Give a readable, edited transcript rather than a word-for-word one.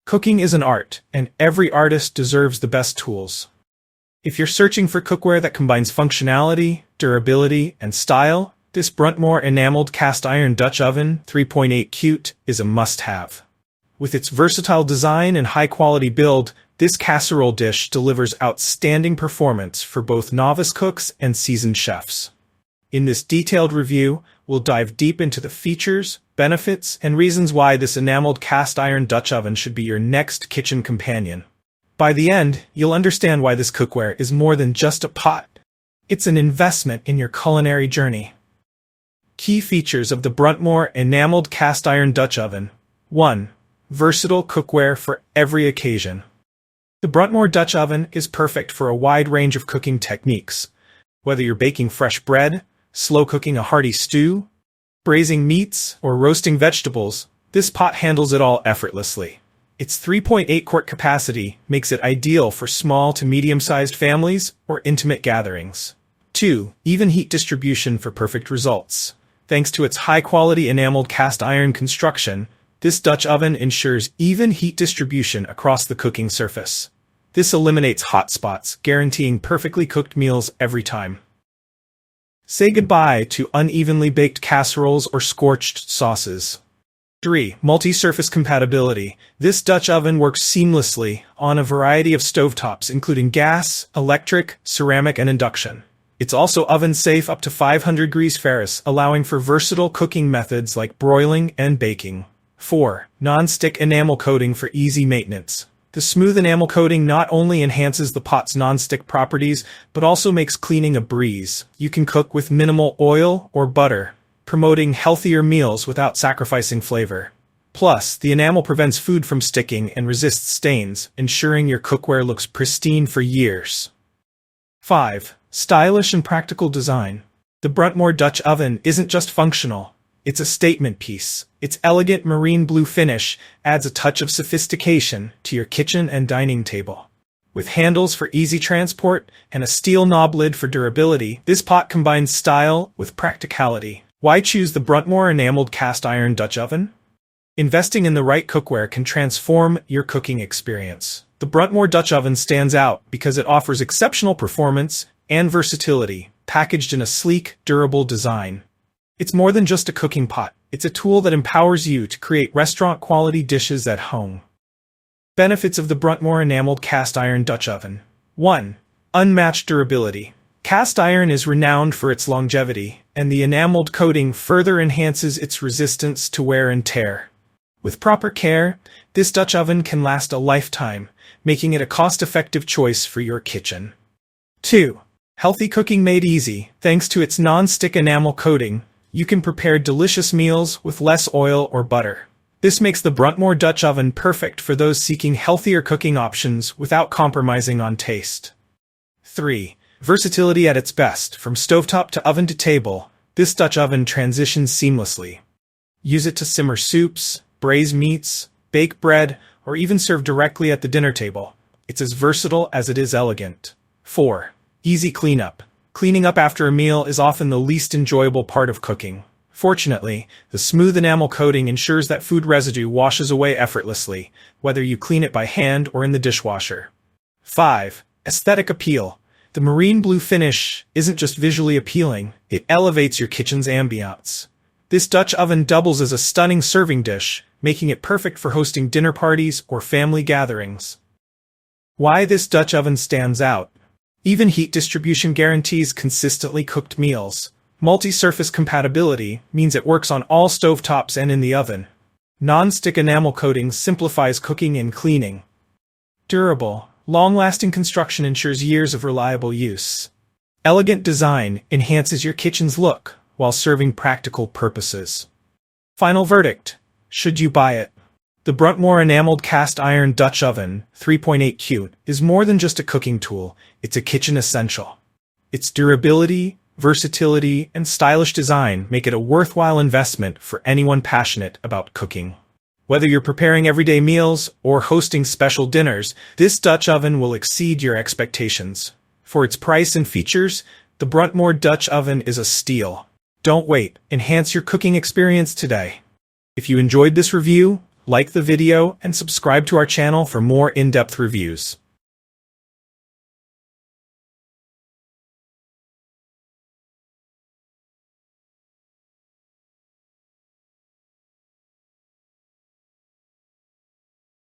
Cooking is an art, and every artist deserves the best tools. If you're searching for cookware that combines functionality, durability, and style, this Bruntmor Enameled Cast Iron Dutch Oven 3.8 Cute is a must-have. With its versatile design and high-quality build, this casserole dish delivers outstanding performance for both novice cooks and seasoned chefs. In this detailed review, we'll dive deep into the features, benefits, and reasons why this enameled cast iron Dutch oven should be your next kitchen companion. By the end, you'll understand why this cookware is more than just a pot. It's an investment in your culinary journey. Key features of the Bruntmor Enameled Cast Iron Dutch Oven. 1. Versatile cookware for every occasion. The Bruntmor Dutch Oven is perfect for a wide range of cooking techniques. Whether you're baking fresh bread, slow cooking a hearty stew, braising meats, or roasting vegetables, this pot handles it all effortlessly. Its 3.8 quart capacity makes it ideal for small to medium-sized families or intimate gatherings. 2. Even heat distribution for perfect results. Thanks to its high-quality enameled cast iron construction, this Dutch oven ensures even heat distribution across the cooking surface. This eliminates hot spots, guaranteeing perfectly cooked meals every time. Say goodbye to unevenly baked casseroles or scorched sauces. 3. Multi-surface compatibility. This Dutch oven works seamlessly on a variety of stovetops including gas, electric, ceramic, and induction. It's also oven-safe up to 500 degrees Fahrenheit, allowing for versatile cooking methods like broiling and baking. 4. Non-stick enamel coating for easy maintenance. The smooth enamel coating not only enhances the pot's non-stick properties, but also makes cleaning a breeze. You can cook with minimal oil or butter, promoting healthier meals without sacrificing flavor. Plus, the enamel prevents food from sticking and resists stains, ensuring your cookware looks pristine for years. 5. Stylish and practical design. The Bruntmor Dutch Oven isn't just functional. It's a statement piece. Its elegant marine blue finish adds a touch of sophistication to your kitchen and dining table. With handles for easy transport and a steel knob lid for durability, this pot combines style with practicality. Why choose the Bruntmor Enameled Cast Iron Dutch Oven? Investing in the right cookware can transform your cooking experience. The Bruntmor Dutch Oven stands out because it offers exceptional performance and versatility, packaged in a sleek, durable design. It's more than just a cooking pot. It's a tool that empowers you to create restaurant-quality dishes at home. Benefits of the Bruntmor Enameled Cast Iron Dutch Oven. 1. Unmatched durability. Cast iron is renowned for its longevity, and the enameled coating further enhances its resistance to wear and tear. With proper care, this Dutch oven can last a lifetime, making it a cost-effective choice for your kitchen. 2. Healthy cooking made easy. Thanks to its non-stick enamel coating, you can prepare delicious meals with less oil or butter. This makes the Bruntmor Dutch Oven perfect for those seeking healthier cooking options without compromising on taste. 3. Versatility at its best. From stovetop to oven to table, this Dutch oven transitions seamlessly. Use it to simmer soups, braise meats, bake bread, or even serve directly at the dinner table. It's as versatile as it is elegant. 4. Easy cleanup. Cleaning up after a meal is often the least enjoyable part of cooking. Fortunately, the smooth enamel coating ensures that food residue washes away effortlessly, whether you clean it by hand or in the dishwasher. 5. Aesthetic appeal. The marine blue finish isn't just visually appealing, it elevates your kitchen's ambiance. This Dutch oven doubles as a stunning serving dish, making it perfect for hosting dinner parties or family gatherings. Why this Dutch oven stands out. Even heat distribution guarantees consistently cooked meals. Multi-surface compatibility means it works on all stovetops and in the oven. Non-stick enamel coating simplifies cooking and cleaning. Durable, long-lasting construction ensures years of reliable use. Elegant design enhances your kitchen's look while serving practical purposes. Final verdict: should you buy it? The Bruntmor Enameled Cast Iron Dutch Oven 3.8 Cute is more than just a cooking tool, it's a kitchen essential. Its durability, versatility, and stylish design make it a worthwhile investment for anyone passionate about cooking. Whether you're preparing everyday meals or hosting special dinners, this Dutch oven will exceed your expectations. For its price and features, the Bruntmor Dutch Oven is a steal. Don't wait, enhance your cooking experience today. If you enjoyed this review, like the video and subscribe to our channel for more in-depth reviews.